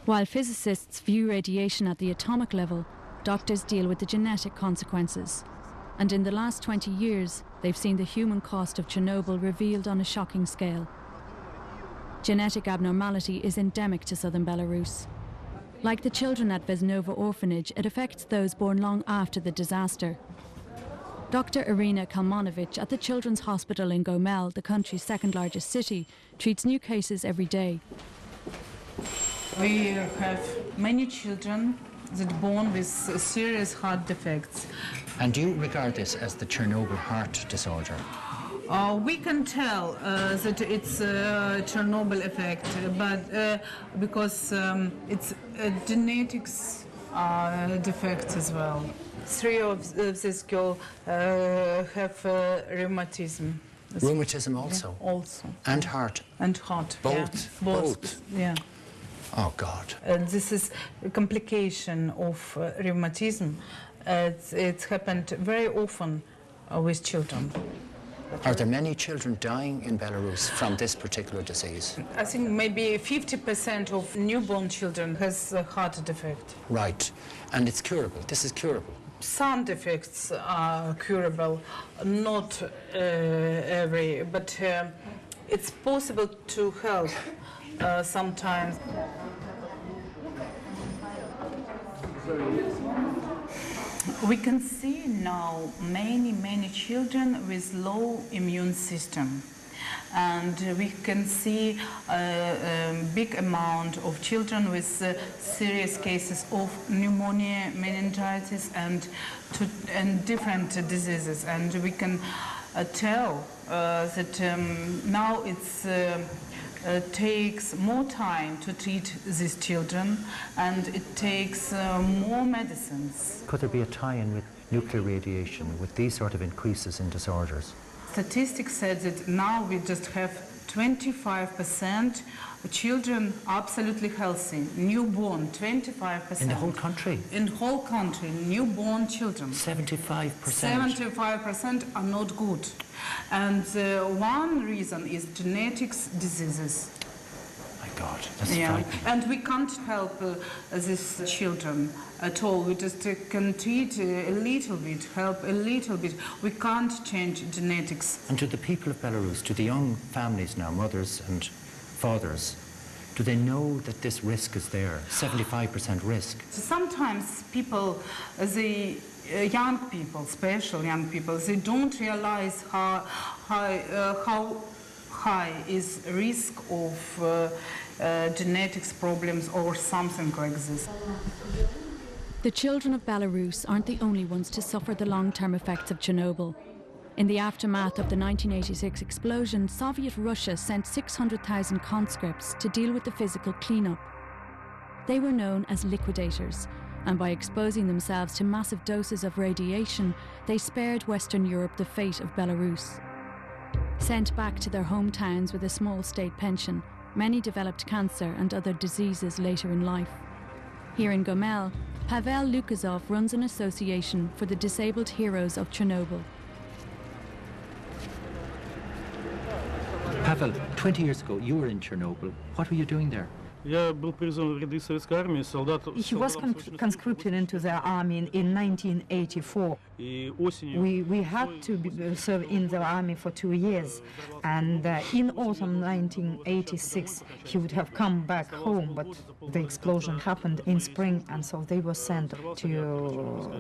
While physicists view radiation at the atomic level, doctors deal with the genetic consequences. And in the last 20 years, they've seen the human cost of Chernobyl revealed on a shocking scale. Genetic abnormality is endemic to southern Belarus. Like the children at Vesnova orphanage, it affects those born long after the disaster. Dr. Irina Kalmanovich at the Children's Hospital in Gomel, the country's second largest city, treats new cases every day. We have many children that are born with serious heart defects. And do you regard this as the Chernobyl heart disorder? We can tell that it's a Chernobyl effect, but because it's genetics defects as well. 3 of these girls have rheumatism. Rheumatism also? Yeah, also. And heart? And heart. Both? Yeah. Both. Yeah. Oh, God. This is a complication of rheumatism. It's happened very often with children. Are there many children dying in Belarus from this particular disease? I think maybe 50% of newborn children has a heart defect. Right. And it's curable? This is curable? Some defects are curable, not every, but it's possible to help sometimes. We can see now many children with low immune system. And we can see a big amount of children with serious cases of pneumonia, meningitis, and different diseases. And we can tell that now it takes more time to treat these children, and it takes more medicines. Could there be a tie-in with nuclear radiation, with these sort of increases in disorders? Statistics said that now we just have 25% children absolutely healthy, newborn, 25%. In the whole country? In the whole country, newborn children. 75%? 75% are not good. And one reason is genetics diseases. My God, that's frightening. And we can't help these children at all. We just can treat a little bit, help a little bit. We can't change genetics. And to the people of Belarus, to the young families now, mothers and fathers, do they know that this risk is there, 75% risk? Sometimes people, young people, special young people, they don't realize how high is risk of genetics problems or something like this. The children of Belarus aren't the only ones to suffer the long-term effects of Chernobyl. In the aftermath of the 1986 explosion, Soviet Russia sent 600,000 conscripts to deal with the physical cleanup. They were known as liquidators, and by exposing themselves to massive doses of radiation, they spared Western Europe the fate of Belarus. Sent back to their hometowns with a small state pension, many developed cancer and other diseases later in life. Here in Gomel, Pavel Lukasov runs an association for the disabled heroes of Chernobyl. Pavel, 20 years ago, you were in Chernobyl. What were you doing there? He was conscripted into the army in 1984. We had to serve in the army for 2 years, and in autumn 1986 he would have come back home, but the explosion happened in spring, and so they were sent to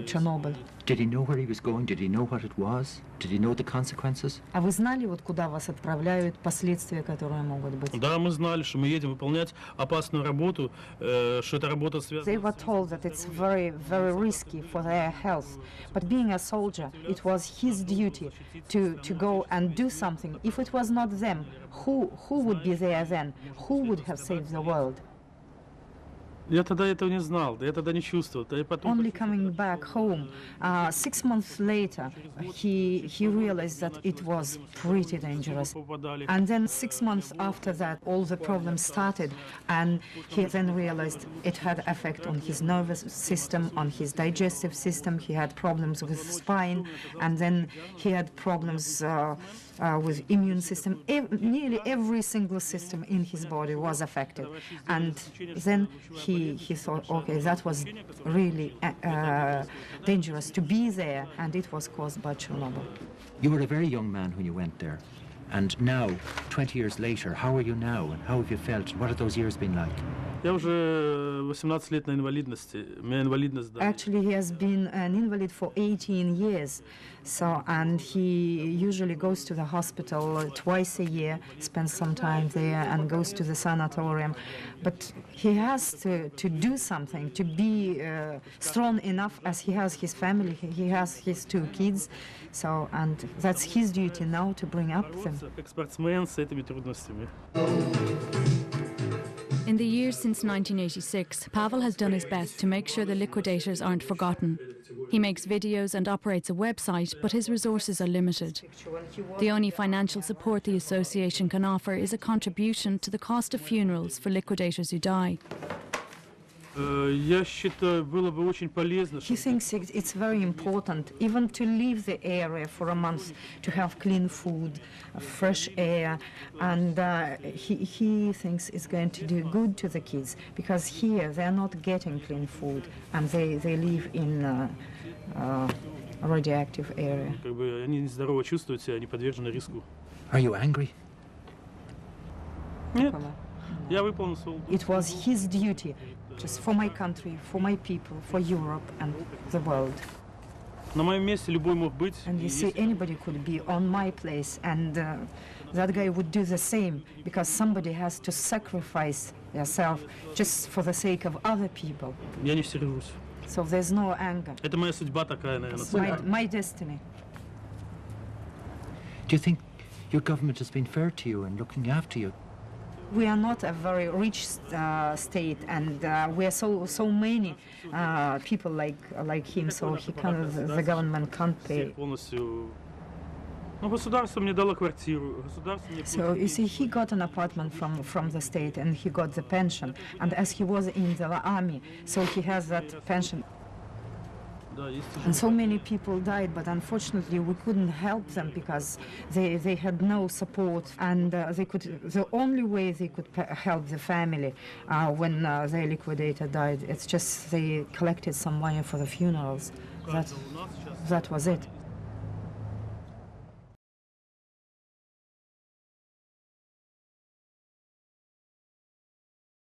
Chernobyl. Did he know where he was going? Did he know what it was? Did he know the consequences? А вы знали, вот куда вас отправляют, последствия, которые могут быть? Да, мы знали, что мы едем выполнять опасную работу, что эта работа связана. They were told that it's very risky for their health, but being a soldier, it was his duty to go and do something. If it was not them, who would be there then? Who would have saved the world? Я тогда этого не знал, я тогда не чувствовал. Only coming back home, 6 months later, he realized that it was pretty dangerous. And then 6 months after that, all the problems started, and he then realized it had effect on his nervous system, on his digestive system. He had problems with spine, and then he had problems with immune system. Nearly every single system in his body was affected. And then he thought, okay, that was really dangerous to be there, and it was caused by Chernobyl. You were a very young man when you went there. And now, 20 years later, how are you now, and how have you felt? What have those years been like? Actually, he has been an invalid for 18 years. So, and he usually goes to the hospital twice a year, spends some time there, and goes to the sanatorium. But he has to do something, to be strong enough, as he has his family, he has his 2 kids. So, and that's his duty now to bring up them. In the years since 1986, Pavel has done his best to make sure the liquidators aren't forgotten. He makes videos and operates a website, but his resources are limited. The only financial support the association can offer is a contribution to the cost of funerals for liquidators who die. He thinks it's very important even to leave the area for a month, to have clean food, fresh air, and he thinks it's going to do good to the kids, because here they're not getting clean food and they live in a radioactive area. Are you angry? It was his duty, just for my country, for my people, for Europe and the world. And you see, anybody could be on my place, and that guy would do the same, because somebody has to sacrifice yourself just for the sake of other people. So there's no anger. It's my destiny. Do you think your government has been fair to you and looking after you? We are not a very rich state, and we are so many people like him, so the government can't pay. So you see, he got an apartment from the state, and he got the pension, and as he was in the army, so he has that pension. And so many people died, but unfortunately we couldn't help them because they had no support, and the only way they could help the family when their liquidator died, it's just they collected some money for the funerals. That was it.